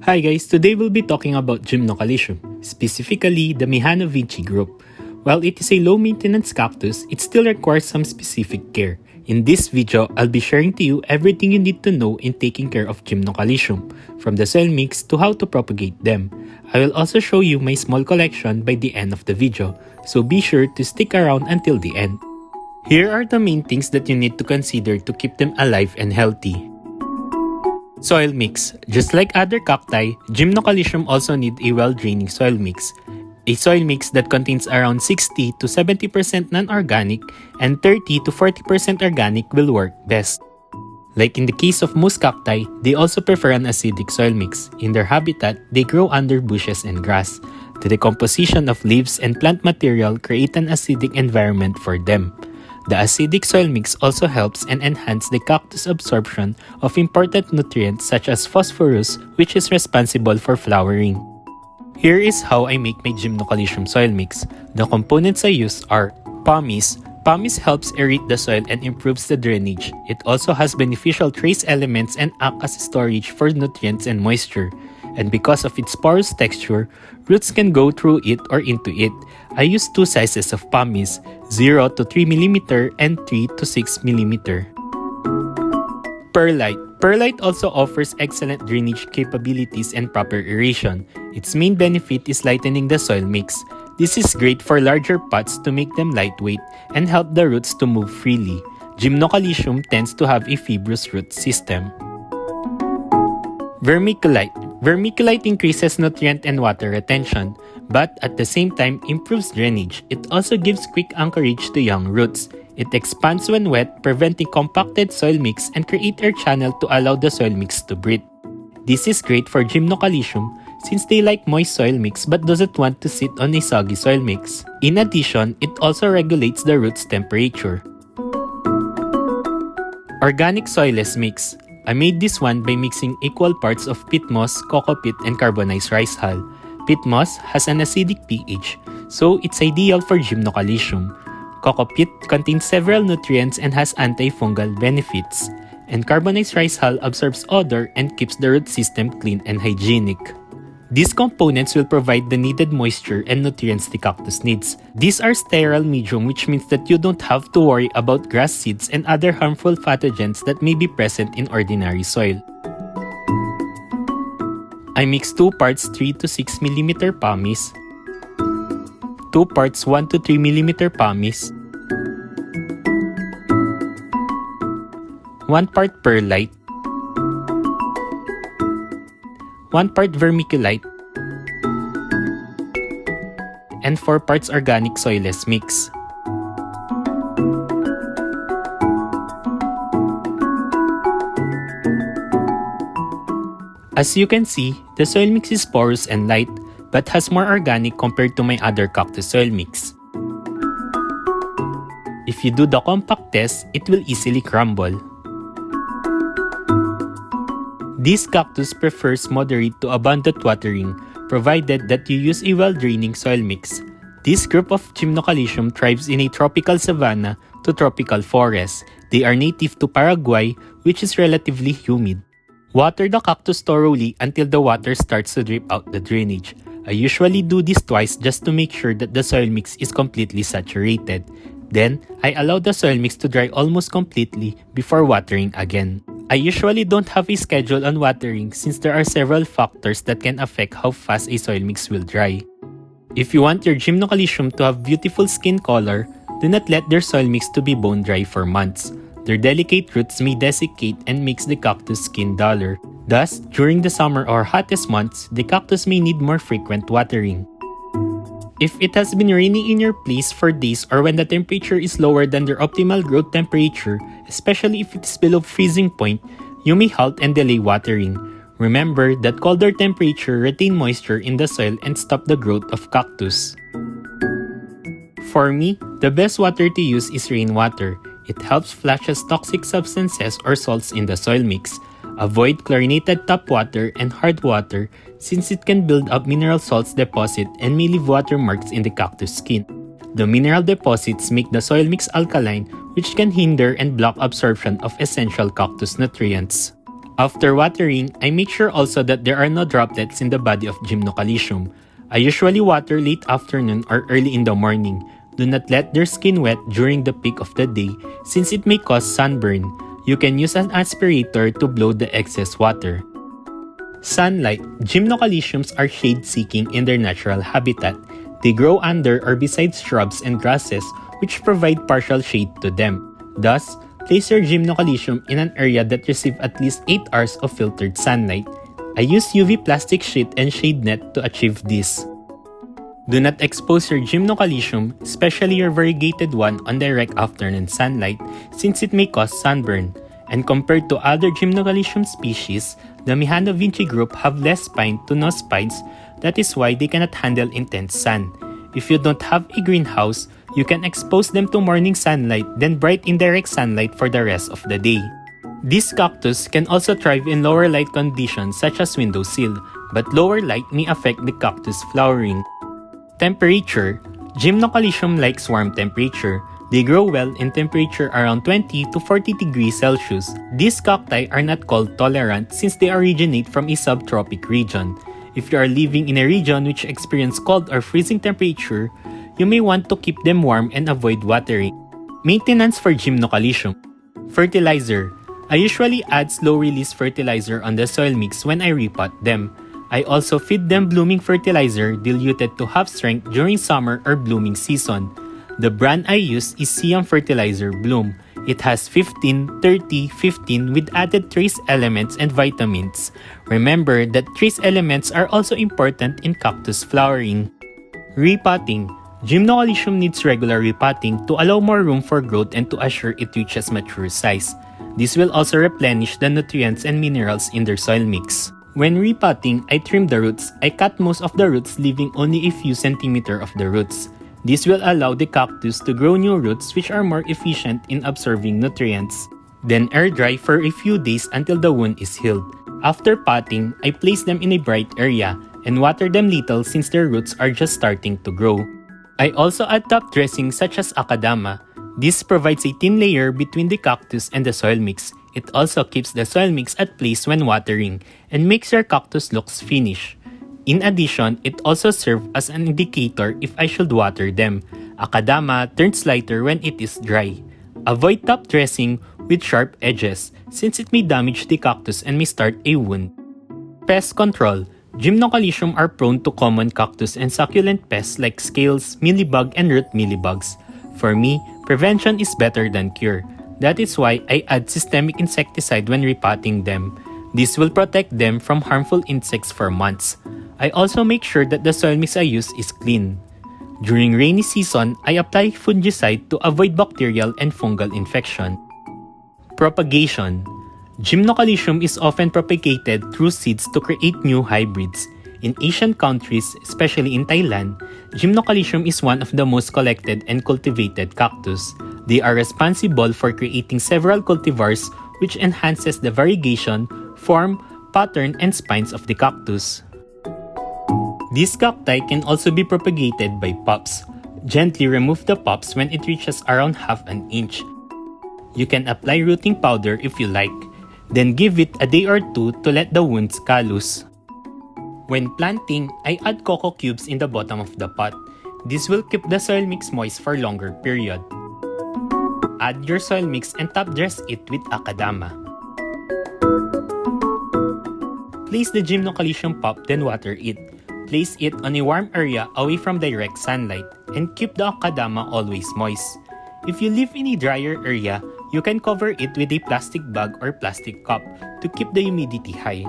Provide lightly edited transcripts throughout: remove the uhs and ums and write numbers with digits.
Hi guys, today we'll be talking about Gymnocalycium, specifically the Mihanovici group. While it is a low-maintenance cactus, it still requires some specific care. In this video, I'll be sharing to you everything you need to know in taking care of Gymnocalycium, from the soil mix to how to propagate them. I will also show you my small collection by the end of the video, so be sure to stick around until the end. Here are the main things that you need to consider to keep them alive and healthy. Soil mix. Just like other cacti, Gymnocalycium also need a well-draining soil mix. A soil mix that contains around 60 to 70% non-organic and 30 to 40% organic will work best. Like in the case of most cacti, they also prefer an acidic soil mix. In their habitat, they grow under bushes and grass. The decomposition of leaves and plant material create an acidic environment for them. The acidic soil mix also helps and enhances the cactus absorption of important nutrients such as phosphorus, which is responsible for flowering. Here is how I make my Gymnocalycium soil mix. The components I use are pumice. Pumice helps aerate the soil and improves the drainage. It also has beneficial trace elements and acts as storage for nutrients and moisture. And because of its porous texture, roots can go through it or into it. I use two sizes of pumice, 0 to 3 mm and 3 to 6 mm. Perlite. Perlite also offers excellent drainage capabilities and proper aeration. Its main benefit is lightening the soil mix. This is great for larger pots to make them lightweight and help the roots to move freely. Gymnocalycium tends to have a fibrous root system. Vermiculite. Vermiculite increases nutrient and water retention, but at the same time improves drainage. It also gives quick anchorage to young roots. It expands when wet, preventing compacted soil mix and create air channel to allow the soil mix to breathe. This is great for Gymnocalycium since they like moist soil mix but doesn't want to sit on a soggy soil mix. In addition, it also regulates the root's temperature. Organic soilless mix. I made this one by mixing equal parts of peat moss, coco peat, and carbonized rice hull. Peat moss has an acidic pH, so it's ideal for Gymnocalycium. Coco peat contains several nutrients and has antifungal benefits. And carbonized rice hull absorbs odor and keeps the root system clean and hygienic. These components will provide the needed moisture and nutrients the cactus needs. These are sterile medium, which means that you don't have to worry about grass seeds and other harmful pathogens that may be present in ordinary soil. I mix 2 parts 3 to 6 mm pumice, 2 parts 1 to 3 mm pumice, 1 part perlite, 1 part vermiculite, and 4 parts organic soilless mix. As you can see, the soil mix is porous and light, but has more organic compared to my other cactus soil mix. If you do the compact test, it will easily crumble. This cactus prefers moderate to abundant watering, provided that you use a well-draining soil mix. This group of Gymnocalycium thrives in a tropical savanna to tropical forest. They are native to Paraguay, which is relatively humid. Water the cactus thoroughly until the water starts to drip out the drainage. I usually do this twice just to make sure that the soil mix is completely saturated. Then, I allow the soil mix to dry almost completely before watering again. I usually don't have a schedule on watering since there are several factors that can affect how fast a soil mix will dry. If you want your Gymnocalycium to have beautiful skin color, do not let their soil mix to be bone dry for months. Their delicate roots may desiccate and makes the cactus skin duller. Thus, during the summer or hottest months, the cactus may need more frequent watering. If it has been raining in your place for days or when the temperature is lower than their optimal growth temperature, especially if it is below freezing point, you may halt and delay watering. Remember that colder temperature retain moisture in the soil and stop the growth of cactus. For me, the best water to use is rainwater. It helps flushes toxic substances or salts in the soil mix. Avoid chlorinated tap water and hard water since it can build up mineral salts deposit and may leave watermarks in the cactus skin. The mineral deposits make the soil mix alkaline, which can hinder and block absorption of essential cactus nutrients. After watering, I make sure also that there are no droplets in the body of Gymnocalycium. I usually water late afternoon or early in the morning. Do not let their skin wet during the peak of the day since it may cause sunburn. You can use an aspirator to blow the excess water. Sunlight. Gymnocalyciums are shade-seeking in their natural habitat. They grow under or beside shrubs and grasses which provide partial shade to them. Thus, place your Gymnocalycium in an area that receives at least 8 hours of filtered sunlight. I use UV plastic sheet and shade net to achieve this. Do not expose your Gymnocalycium, especially your variegated one, on direct afternoon sunlight since it may cause sunburn. And compared to other Gymnocalycium species, the Mihano Vinci group have less spine to no spines. That is why they cannot handle intense sun. If you don't have a greenhouse, you can expose them to morning sunlight then bright indirect sunlight for the rest of the day. This cactus can also thrive in lower light conditions such as windowsill, but lower light may affect the cactus flowering. Temperature. Gymnocalycium likes warm temperature. They grow well in temperature around 20 to 40 degrees Celsius. These cacti are not cold tolerant since they originate from a subtropic region. If you are living in a region which experiences cold or freezing temperature, you may want to keep them warm and avoid watering. Maintenance for Gymnocalycium. Fertilizer. I usually add slow-release fertilizer on the soil mix when I repot them. I also feed them blooming fertilizer diluted to half strength during summer or blooming season. The brand I use is Siam Fertilizer Bloom. It has 15, 30, 15 with added trace elements and vitamins. Remember that trace elements are also important in cactus flowering. Repotting. Gymnocalycium needs regular repotting to allow more room for growth and to assure it reaches mature size. This will also replenish the nutrients and minerals in their soil mix. When repotting, I trim the roots. I cut most of the roots, leaving only a few centimeters of the roots. This will allow the cactus to grow new roots which are more efficient in absorbing nutrients. Then air dry for a few days until the wound is healed. After potting, I place them in a bright area and water them little since their roots are just starting to grow. I also add top dressing such as akadama. This provides a thin layer between the cactus and the soil mix. It also keeps the soil mix at place when watering and makes your cactus looks finished. In addition, it also serves as an indicator if I should water them. Akadama turns lighter when it is dry. Avoid top dressing with sharp edges since it may damage the cactus and may start a wound. Pest Control. Gymnocalycium are prone to common cactus and succulent pests like scales, mealybug, and root mealybugs. For me, prevention is better than cure. That is why I add systemic insecticide when repotting them. This will protect them from harmful insects for months. I also make sure that the soil mix I use is clean. During rainy season, I apply fungicide to avoid bacterial and fungal infection. Propagation. Gymnocalycium is often propagated through seeds to create new hybrids. In Asian countries, especially in Thailand, Gymnocalycium is one of the most collected and cultivated cactus. They are responsible for creating several cultivars which enhances the variegation, form, pattern, and spines of the cactus. These cacti can also be propagated by pups. Gently remove the pups when it reaches around half an inch. You can apply rooting powder if you like, then give it a day or two to let the wounds callus. When planting, I add cocoa cubes in the bottom of the pot. This will keep the soil mix moist for a longer period. Add your soil mix and top dress it with akadama. Place the Gymnocalycium pop, then water it. Place it on a warm area away from direct sunlight and keep the akadama always moist. If you live in a drier area, you can cover it with a plastic bag or plastic cup to keep the humidity high.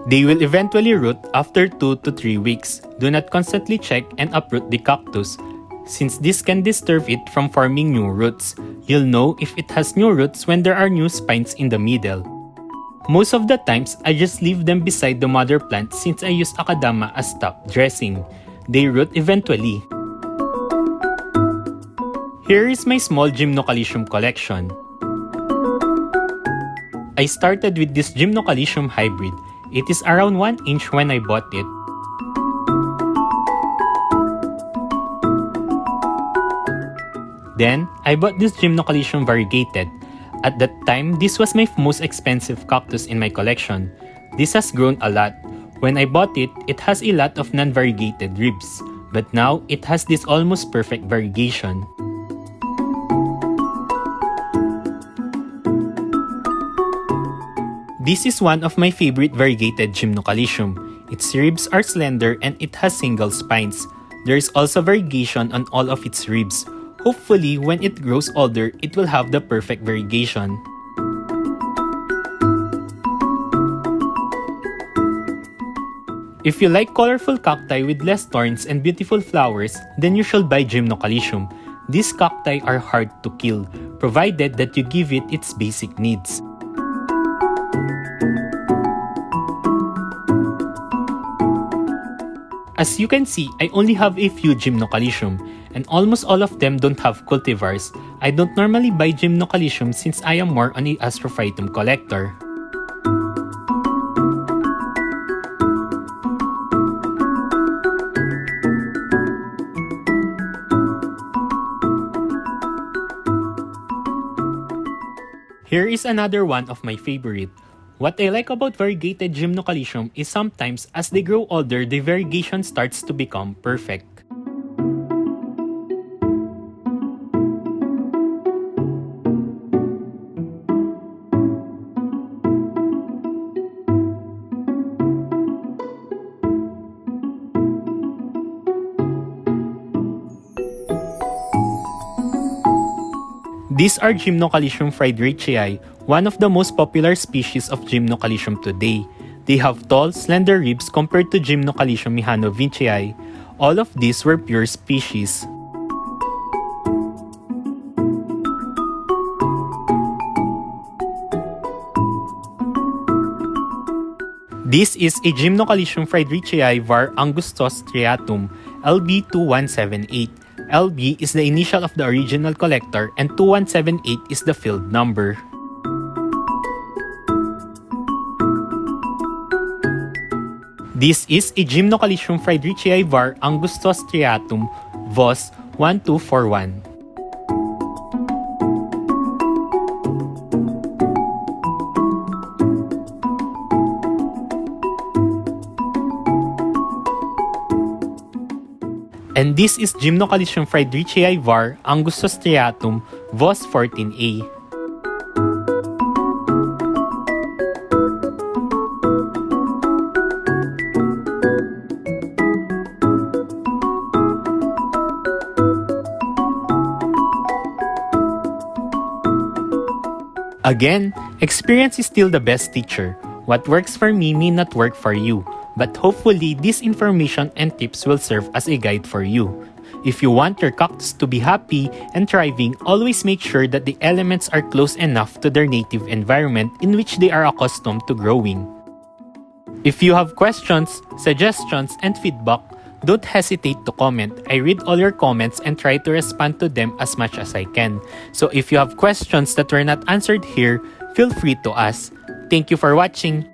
They will eventually root after 2 to 3 weeks. Do not constantly check and uproot the cactus, since this can disturb it from forming new roots. You'll know if it has new roots when there are new spines in the middle. Most of the times, I just leave them beside the mother plant since I use akadama as top dressing. They root eventually. Here is my small Gymnocalycium collection. I started with this Gymnocalycium hybrid. It is around 1 inch when I bought it. Then, I bought this Gymnocalycium variegated. At that time, this was my most expensive cactus in my collection. This has grown a lot. When I bought it, it has a lot of non-variegated ribs, but now it has this almost perfect variegation. This is one of my favorite variegated Gymnocalycium. Its ribs are slender and it has single spines. There is also variegation on all of its ribs. Hopefully, when it grows older, it will have the perfect variegation. If you like colorful cacti with less thorns and beautiful flowers, then you should buy Gymnocalycium. These cacti are hard to kill, provided that you give it its basic needs. As you can see, I only have a few Gymnocalycium, and almost all of them don't have cultivars. I don't normally buy Gymnocalycium since I am more on a astrophytum collector. Here is another one of my favorite. What I like about variegated Gymnocalycium is sometimes as they grow older, the variegation starts to become perfect. These are Gymnocalycium friedrichii, one of the most popular species of Gymnocalycium today. They have tall, slender ribs compared to Gymnocalycium mihanovichii. All of these were pure species. This is a Gymnocalycium friedrichii var. angustus striatum, LB2178. LB is the initial of the original collector and 2178 is the field number. This is a Gymnocalycium friedrichii var. angustus striatum, Vos 1241. And this is Gymnocalycium friedrichii var. angustus striatum, Vos 14a. Again, experience is still the best teacher. What works for me may not work for you, but hopefully this information and tips will serve as a guide for you. If you want your cactus to be happy and thriving, always make sure that the elements are close enough to their native environment in which they are accustomed to growing. If you have questions, suggestions, and feedback, don't hesitate to comment. I read all your comments and try to respond to them as much as I can. So if you have questions that were not answered here, feel free to ask. Thank you for watching.